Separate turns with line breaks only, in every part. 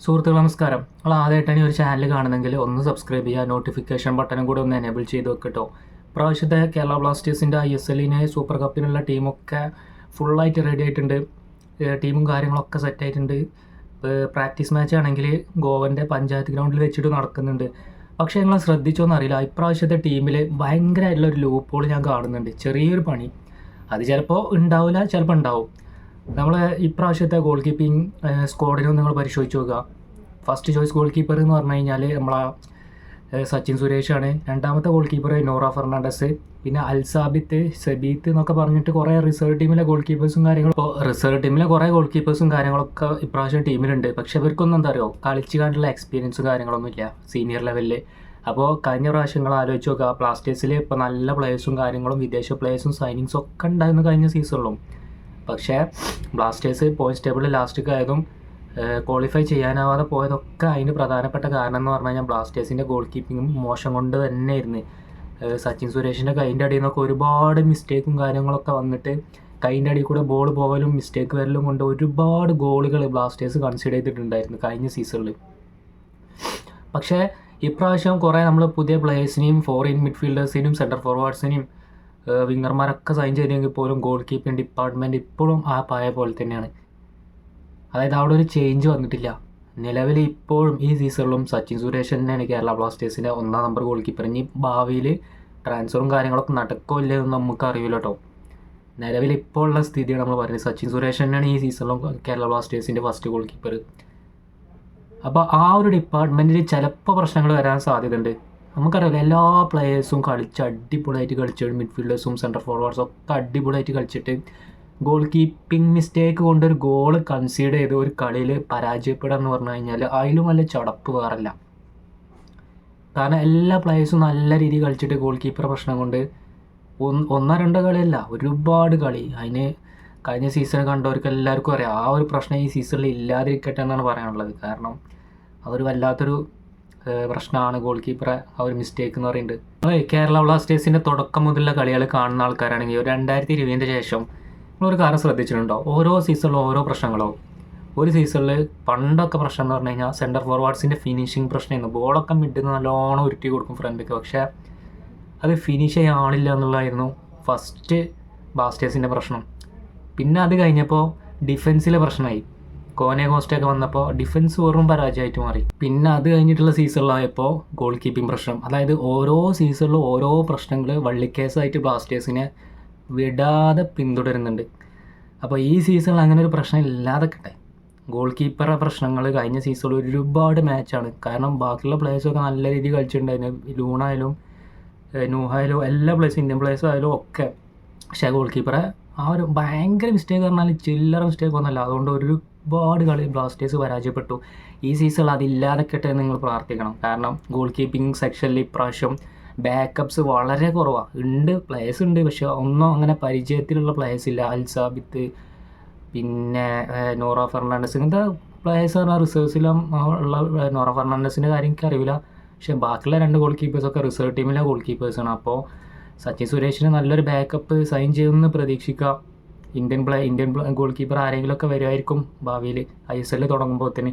സുഹൃത്തുക്കൾ നമസ്കാരം. നിങ്ങൾ ആദ്യമായിട്ടാണ് ഈ ഒരു ചാനൽ കാണുന്നെങ്കിൽ ഒന്ന് സബ്സ്ക്രൈബ് ചെയ്യുക, നോട്ടിഫിക്കേഷൻ ബട്ടനും കൂടെ ഒന്ന് എനേബിൾ ചെയ്ത് വെക്കട്ടോ. പ്രാവശ്യത്തെ കേരള ബ്ലാസ്റ്റേഴ്സിൻ്റെ ISLനെ സൂപ്പർ കപ്പിനുള്ള ടീമൊക്കെ ഫുള്ളായിട്ട് റെഡി ആയിട്ടുണ്ട്. ടീമും കാര്യങ്ങളൊക്കെ സെറ്റായിട്ടുണ്ട്. പ്രാക്ടീസ് മാച്ച് ആണെങ്കിൽ ഗോവൻ്റെ പഞ്ചായത്ത് ഗ്രൗണ്ടിൽ വെച്ചിട്ട് നടക്കുന്നുണ്ട്. പക്ഷേ നിങ്ങൾ ശ്രദ്ധിച്ചോന്ന് അറിയില്ല, ഇപ്രാവശ്യത്തെ ടീമിൽ ഭയങ്കരമായിട്ടുള്ളൊരു ലൂപ്പ് ഹോൾ ഞാൻ കാണുന്നുണ്ട്. ചെറിയൊരു പണി, അത് ചിലപ്പോൾ ഉണ്ടാവില്ല, ചിലപ്പോൾ ഉണ്ടാവും. നമ്മൾ ഇപ്രാവശ്യത്തെ ഗോൾ കീപ്പിംഗ് സ്ക്വാഡിനും നിങ്ങൾ പരിശോധിച്ച് നോക്കുക. ഫസ്റ്റ് ചോയ്സ് ഗോൾ കീപ്പർ എന്ന് പറഞ്ഞു കഴിഞ്ഞാൽ നമ്മളെ സച്ചിൻ സുരേഷാണ്. രണ്ടാമത്തെ ഗോൾ കീപ്പർ നോറ ഫെർണാണ്ടസ്, പിന്നെ അൽസാബിത്ത്, സെബീത്ത് എന്നൊക്കെ പറഞ്ഞിട്ട് കുറേ റിസർവ് ടീമിലെ ഗോൾ കീപ്പേഴ്സും കാര്യങ്ങളും. ഇപ്പോൾ റിസർവ് ടീമിലെ കുറേ ഗോൾ കീപ്പേഴ്സും കാര്യങ്ങളൊക്കെ ഇപ്രാവശ്യം ടീമിലുണ്ട്. പക്ഷെ ഇവർക്കൊന്നും എന്താ പറയുക, കളിച്ച് കണ്ടുള്ള എക്സ്പീരിയൻസും കാര്യങ്ങളൊന്നും ഇല്ല സീനിയർ ലെവലിൽ. അപ്പോൾ കഴിഞ്ഞ പ്രാവശ്യങ്ങൾ ആലോചിച്ച് നോക്കുക, ബ്ലാസ്റ്റേഴ്സിൽ ഇപ്പോൾ നല്ല പ്ലേയേഴ്സും കാര്യങ്ങളും വിദേശ പ്ലേയേഴ്സും സൈനിങ്സും ഒക്കെ ഉണ്ടായിരുന്നു കഴിഞ്ഞ സീസണിലും. പക്ഷേ ബ്ലാസ്റ്റേഴ്സ് പോയിൻറ്റ്സ് ടേബിളിൽ ലാസ്റ്റൊക്കെ ആയതും ക്വാളിഫൈ ചെയ്യാനാവാതെ പോയതൊക്കെ അതിന് പ്രധാനപ്പെട്ട കാരണം എന്ന് പറഞ്ഞു കഴിഞ്ഞാൽ ബ്ലാസ്റ്റേഴ്സിൻ്റെ ഗോൾ കീപ്പിങ്ങും മോശം കൊണ്ട് തന്നെയായിരുന്നു. സച്ചിൻ സുരേഷിൻ്റെ കൈൻ്റെ അടിയിൽ നിന്നൊക്കെ ഒരുപാട് മിസ്റ്റേക്കും കാര്യങ്ങളൊക്കെ വന്നിട്ട് കൈൻ്റെ അടിയിൽ കൂടെ ബോൾ പോകലും മിസ്റ്റേക്ക് വരലും കൊണ്ട് ഒരുപാട് ഗോളുകൾ ബ്ലാസ്റ്റേഴ്സ് കൺസിഡർ ചെയ്തിട്ടുണ്ടായിരുന്നു കഴിഞ്ഞ സീസണിൽ. പക്ഷേ ഇപ്രാവശ്യം കുറേ നമ്മൾ പുതിയ പ്ലേയേഴ്സിനെയും ഫോറിൻ മിഡ്ഫീൽഡേഴ്സിനെയും സെൻറ്റർ ഫോർവേഡ്സിനെയും വിങ്ങർമാരൊക്കെ സൈൻ ചെയ്തെങ്കിൽ പോലും ഗോൾ കീപ്പിംഗ് ഡിപ്പാർട്ട്മെൻറ്റ് ഇപ്പോഴും ആ പഴയ പോലെ തന്നെയാണ്. അതായത് അവിടെ ഒരു ചേഞ്ച് വന്നിട്ടില്ല. നിലവിൽ ഇപ്പോഴും ഈ സീസണിലും സച്ചിൻ സുരേഷ് തന്നെയാണ് കേരള ബ്ലാസ്റ്റേഴ്സിൻ്റെ 1ാം നമ്പർ ഗോൾ കീപ്പർ. ഇനി ഭാവിയിൽ ട്രാൻസ്ഫറും കാര്യങ്ങളൊക്കെ നടക്കോ ഇല്ലയെന്ന് നമുക്ക് അറിയില്ല കേട്ടോ. നിലവിൽ ഇപ്പോൾ ഉള്ള സ്ഥിതിയാണ് നമ്മൾ പറയുന്നത്. സച്ചിൻ സുരേഷ് തന്നെയാണ് ഈ സീസണിലും കേരള ബ്ലാസ്റ്റേഴ്സിൻ്റെ ഫസ്റ്റ് ഗോൾ കീപ്പർ. അപ്പോൾ ആ ഒരു ഡിപ്പാർട്ട്മെൻറ്റിൽ ചിലപ്പോൾ പ്രശ്നങ്ങൾ വരാൻ സാധ്യതയുണ്ട്. നമുക്കറിയാം എല്ലാ പ്ലേയേഴ്സും അടിപൊളിയായിട്ട് കളിച്ചിട്ട് മിഡ്ഫീൽഡേഴ്സും സെൻറ്റർ ഫോർവേഡ്സും ഒക്കെ അടിപൊളിയായിട്ട് കളിച്ചിട്ട് ഗോൾ കീപ്പിംഗ് മിസ്റ്റേക്ക് കൊണ്ടൊരു ഗോൾ കൺസീഡ് ചെയ്ത് ഒരു കളിയിൽ പരാജയപ്പെടുക എന്ന് പറഞ്ഞു കഴിഞ്ഞാൽ അതിലും വല്ല ചടപ്പ് വേറല്ല. കാരണം എല്ലാ പ്ലേയേഴ്സും നല്ല രീതിയിൽ കളിച്ചിട്ട് ഗോൾ കീപ്പർ പ്രശ്നം കൊണ്ട് ഒന്നോ രണ്ടോ കളിയല്ല, ഒരുപാട് കളി. അതിന് കഴിഞ്ഞ സീസൺ കണ്ടവർക്ക് എല്ലാവർക്കും അറിയാം. ആ ഒരു പ്രശ്നം ഈ സീസണിൽ ഇല്ലാതിരിക്കട്ടെ എന്നാണ് പറയാനുള്ളത്. കാരണം അതൊരു വല്ലാത്തൊരു പ്രശ്നമാണ് ഗോൾ കീപ്പറെ ആ ഒരു മിസ്റ്റേക്ക് എന്ന് പറയുന്നത്. കേരള ബ്ലാസ്റ്റേഴ്സിൻ്റെ തുടക്കം മുതലുള്ള കളികൾ കാണുന്ന ആൾക്കാരാണെങ്കിൽ 2020 ശേഷം നിങ്ങളൊരു കാര്യം ശ്രദ്ധിച്ചിട്ടുണ്ടോ, ഓരോ സീസണിലും ഓരോ പ്രശ്നങ്ങളോ. ഒരു സീസണിൽ പണ്ടൊക്കെ പ്രശ്നം എന്ന് പറഞ്ഞു കഴിഞ്ഞാൽ സെൻറ്റർ ഫോർവേഡ്സിൻ്റെ ഫിനിഷിങ് പ്രശ്നമായിരുന്നു. ബോളൊക്കെ മിഡിൽ നിന്ന് നല്ലോണം ഉരുട്ടി കൊടുക്കും ഫ്രണ്ടിലേക്ക്, പക്ഷേ അത് ഫിനിഷ് ചെയ്യാനില്ല എന്നുള്ളതായിരുന്നു ഫസ്റ്റ് ബ്ലാസ്റ്റേഴ്സിൻ്റെ പ്രശ്നം. പിന്നെ അത് കഴിഞ്ഞപ്പോൾ ഡിഫൻസിലെ പ്രശ്നമായി. കോനെ കോസ്റ്റൊക്കെ വന്നപ്പോൾ ഡിഫൻസ് വെറും പരാജയമായിട്ട് മാറി. പിന്നെ അത് കഴിഞ്ഞിട്ടുള്ള സീസണിലായപ്പോൾ ഗോൾ കീപ്പിംഗ് പ്രശ്നം. അതായത് ഓരോ സീസണിലും ഓരോ പ്രശ്നങ്ങൾ വള്ളിക്കേസായിട്ട് ബ്ലാസ്റ്റേഴ്സിനെ വിടാതെ പിന്തുടരുന്നുണ്ട്. അപ്പോൾ ഈ സീസണിൽ അങ്ങനെ ഒരു പ്രശ്നം ഇല്ലാതെക്കട്ടെ. ഗോൾ കീപ്പറുടെ പ്രശ്നങ്ങൾ കഴിഞ്ഞ സീസണിൽ ഒരുപാട് മാച്ചാണ്. കാരണം ബാക്കിയുള്ള പ്ലേയേഴ്സൊക്കെ നല്ല രീതിയിൽ കളിച്ചിട്ടുണ്ടായിരുന്നു. ലൂണായാലും നൂഹായാലും എല്ലാ പ്ലേയേഴ്സും ഇന്ത്യൻ പ്ലേയേഴ്സും ആയാലും ഒക്കെ. പക്ഷേ ഗോൾ കീപ്പറെ ആ ഒരു ഭയങ്കര മിസ്റ്റേക്ക് പറഞ്ഞാൽ ചില്ലറ മിസ്റ്റേക്ക് ഒന്നുമല്ല. അതുകൊണ്ട് ഒരുപാട് കളി ബ്ലാസ്റ്റേഴ്സ് പരാജയപ്പെട്ടു. ഈ സീസണിൽ അതില്ലാതെക്കട്ടെ എന്ന് നിങ്ങൾ പ്രാർത്ഥിക്കണം. കാരണം ഗോൾ കീപ്പിംഗ് സെക്ഷനിൽ ഇപ്രാവശ്യം ബാക്കപ്സ് വളരെ കുറവാണ്. ഉണ്ട്, പ്ലേയേഴ്സ് ഉണ്ട്, പക്ഷെ ഒന്നും അങ്ങനെ പരിചയത്തിലുള്ള പ്ലേയേഴ്സ് ഇല്ല. അൽസാബിത്ത്, പിന്നെ നോറ ഫെർണാണ്ടസ്, ഇങ്ങനത്തെ പ്ലേയേഴ്സ് പറഞ്ഞാൽ റിസർവ്സിലും ഉള്ള നോറ ഫെർണാണ്ടസിൻ്റെ കാര്യം എനിക്ക് അറിയില്ല. പക്ഷേ ബാക്കിയുള്ള 2 ഗോൾ കീപ്പേഴ്സൊക്കെ റിസർവ് ടീമിലെ ഗോൾ കീപ്പേഴ്സാണ്. അപ്പോൾ സച്ചിൻ സുരേഷിന് നല്ലൊരു ബാക്കപ്പ് സൈൻ ചെയ്യുമെന്ന് പ്രതീക്ഷിക്കാം. ഇന്ത്യൻ ഗോൾ കീപ്പർ ആരെങ്കിലുമൊക്കെ വരുമായിരിക്കും ഭാവിയിൽ ISL തുടങ്ങുമ്പോൾ തന്നെ.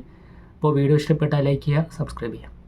അപ്പോൾ വീഡിയോ ഇഷ്ടപ്പെട്ടാൽ ലൈക്ക് ചെയ്യുക, സബ്സ്ക്രൈബ് ചെയ്യുക.